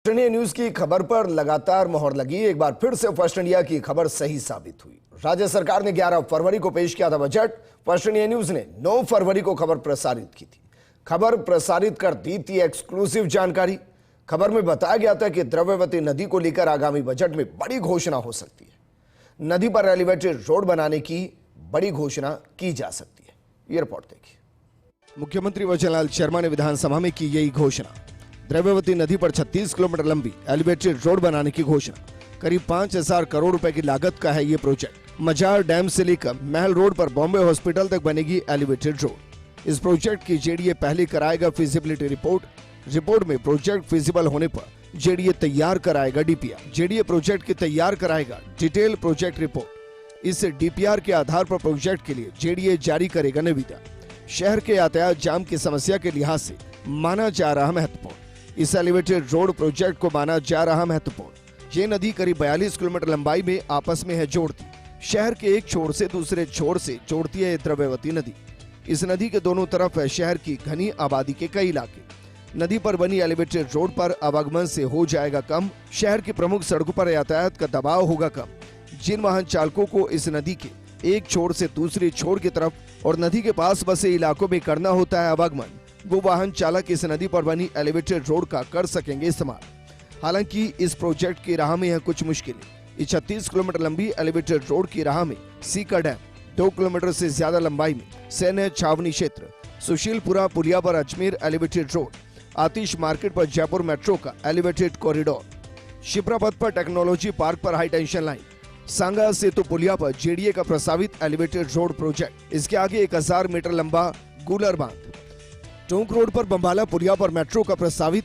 First India news की खबर पर लगातार मोहर लगी। एक बार फिर से फर्स्ट इंडिया की खबर सही साबित हुई। राज्य सरकार ने 11 फरवरी को पेश किया था बजट। फर्स्ट इंडिया न्यूज ने 9 फरवरी को खबर प्रसारित की थी। खबर प्रसारित कर दी थी एक्सक्लूसिव जानकारी। खबर में बताया गया था कि द्रव्यवती नदी को लेकर आगामी बजट में बड़ी घोषणा हो सकती है। नदी पर एलिवेटेड रोड बनाने की बड़ी घोषणा की जा सकती है। ये रिपोर्ट देखिए। मुख्यमंत्री वचनलाल शर्मा ने विधानसभा में की यही घोषणा। द्रव्यवती नदी पर 36 किलोमीटर लंबी एलिवेटेड रोड बनाने की घोषणा। करीब 5000 करोड़ रुपए की लागत का है ये प्रोजेक्ट। मजार डैम से लेकर महल रोड पर बॉम्बे हॉस्पिटल तक बनेगी एलिवेटेड रोड। इस प्रोजेक्ट की जेडीए पहले कराएगा फिजिबिलिटी रिपोर्ट। रिपोर्ट में प्रोजेक्ट फिजिबल होने पर जेडीए तैयार कराएगा डीपीआर। जेडीए प्रोजेक्ट की तैयार कराएगा डिटेल प्रोजेक्ट रिपोर्ट। इस डीपीआर के आधार पर प्रोजेक्ट के लिए जेडीए जारी करेगा निविदा। शहर के यातायात जाम की समस्या के लिहाज से माना जा रहा महत्वपूर्ण। इस एलिवेटेड रोड प्रोजेक्ट को माना जा रहा महत्वपूर्ण। ये नदी करीब 42 किलोमीटर लंबाई में आपस में है जोड़ती। शहर के एक छोर से दूसरे छोर से जोड़ती है द्रव्यवती नदी। इस नदी के दोनों तरफ है शहर की घनी आबादी के कई इलाके। नदी पर बनी एलिवेटेड रोड पर आवागमन से हो जाएगा कम। शहर की प्रमुख सड़कों पर यातायात का दबाव होगा कम। जिन वाहन चालकों को इस नदी के एक छोर से दूसरे छोर की तरफ और नदी के पास बसे इलाकों में करना होता है आवागमन, वो वाहन चालक इस नदी पर बनी एलिवेटेड रोड का कर सकेंगे इस्तेमाल। हालांकि इस प्रोजेक्ट की राह में है कुछ मुश्किलें। इस 36 किलोमीटर लंबी एलिवेटेड रोड की राह में सीका डैम, 2 किलोमीटर से ज्यादा लंबाई में सैन्य छावनी क्षेत्र, सुशीलपुरा पुलिया पर अजमेर एलिवेटेड रोड, आतिश मार्केट पर जयपुर मेट्रो का एलिवेटेड कॉरिडोर, शिप्रा पथ पर टेक्नोलॉजी पार्क पर हाई टेंशन लाइन, सांगा सेतु पुलिया पर जेडीए का प्रस्तावित एलिवेटेड रोड प्रोजेक्ट। इसके आगे 1000 मीटर लंबा गूलर बांध, टोंक रोड पर बम्बाला पुलिया पर मेट्रो का प्रस्तावित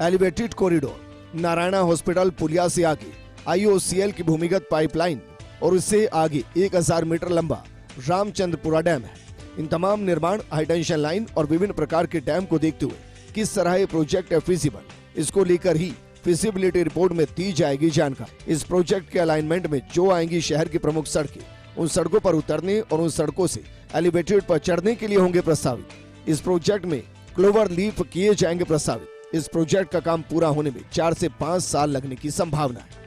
एलिवेटेड कॉरिडोर, नारायणा हॉस्पिटल पुलिया से आगे आईओसीएल की भूमिगत पाइपलाइन और उससे आगे 1000 मीटर लंबा रामचंद्रपुरा डैम है। इन तमाम निर्माण, हाई टेंशन लाइन और विभिन्न प्रकार के डैम को देखते हुए किस तरह ये प्रोजेक्ट है फिजिबल, इसको लेकर ही फिजिबिलिटी रिपोर्ट में दी जाएगी जानकारी। इस प्रोजेक्ट के अलाइनमेंट में जो आएंगी शहर की प्रमुख सड़कें, उन सड़कों पर उतरने और उन सड़कों से एलिवेटेड पर चढ़ने के लिए होंगे प्रस्तावित। इस प्रोजेक्ट में क्लोवर लीफ किए जाएंगे प्रस्तावित। इस प्रोजेक्ट का काम पूरा होने में 4 से 5 साल लगने की संभावना है।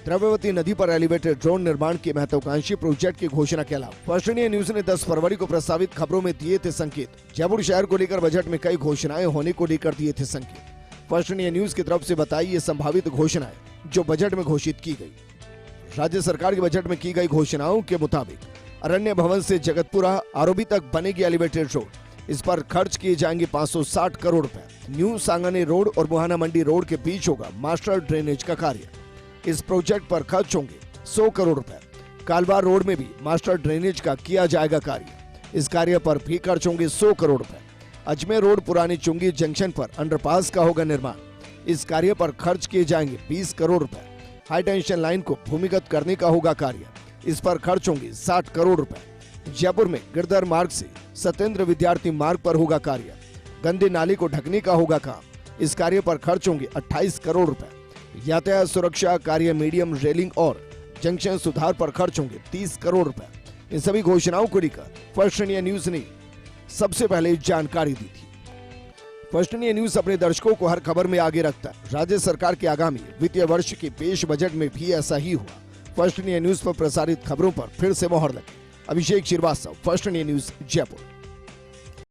द्रव्यवती नदी पर एलिवेटेड रोड निर्माण के महत्वाकांक्षी प्रोजेक्ट की घोषणा के अलावा फर्स्ट इंडिया न्यूज ने 10 फरवरी को प्रस्तावित खबरों में दिए थे संकेत। जयपुर शहर को लेकर बजट में कई घोषणाएं होने को लेकर दिए थे संकेत। फर्स्ट इंडिया न्यूज की तरफ से बताई ये संभावित घोषणाएं जो बजट में घोषित की गई। राज्य सरकार के बजट में की गई घोषणाओं के मुताबिक अरण्य भवन से जगतपुरा आरोबी तक बनेगी एलिवेटेड रोड। इस पर खर्च किए जाएंगे 560 करोड़ रुपए। न्यू सांगाने रोड और मुहाना मंडी रोड के बीच होगा मास्टर ड्रेनेज का कार्य। इस प्रोजेक्ट पर खर्च होंगे 100 करोड़ रुपए। कालवा रोड में भी मास्टर ड्रेनेज का किया जाएगा कार्य। इस कार्य पर भी खर्च होंगे 100 करोड़ रुपए। अजमेर रोड पुरानी चुंगी जंक्शन पर अंडरपास का होगा निर्माण। इस कार्य पर खर्च किए जाएंगे 20 करोड़ रुपए। हाई टेंशन लाइन को भूमिगत करने का होगा कार्य। इस पर खर्च होंगे 60 करोड़ रुपए। जयपुर में गिरधर मार्ग से सत्येंद्र विद्यार्थी मार्ग पर होगा कार्य। गंदे नाले को ढकने का होगा काम। इस कार्य पर खर्च होंगे 28 करोड़ रुपए। यातायात सुरक्षा कार्य, मीडियम रेलिंग और जंक्शन सुधार पर खर्च होंगे 30 करोड़ रुपए। इन सभी घोषणाओं को लेकर फर्स्ट इंडिया न्यूज ने सबसे पहले जानकारी दी थी। फर्स्ट इंडिया न्यूज अपने दर्शकों को हर खबर में आगे रखता है। राज्य सरकार के आगामी वित्तीय वर्ष के पेश बजट में भी ऐसा ही हुआ। फर्स्ट इंडिया न्यूज पर प्रसारित खबरों पर फिर से मोहर लगी। Abhishek Srivastava, first India news, Jaipur.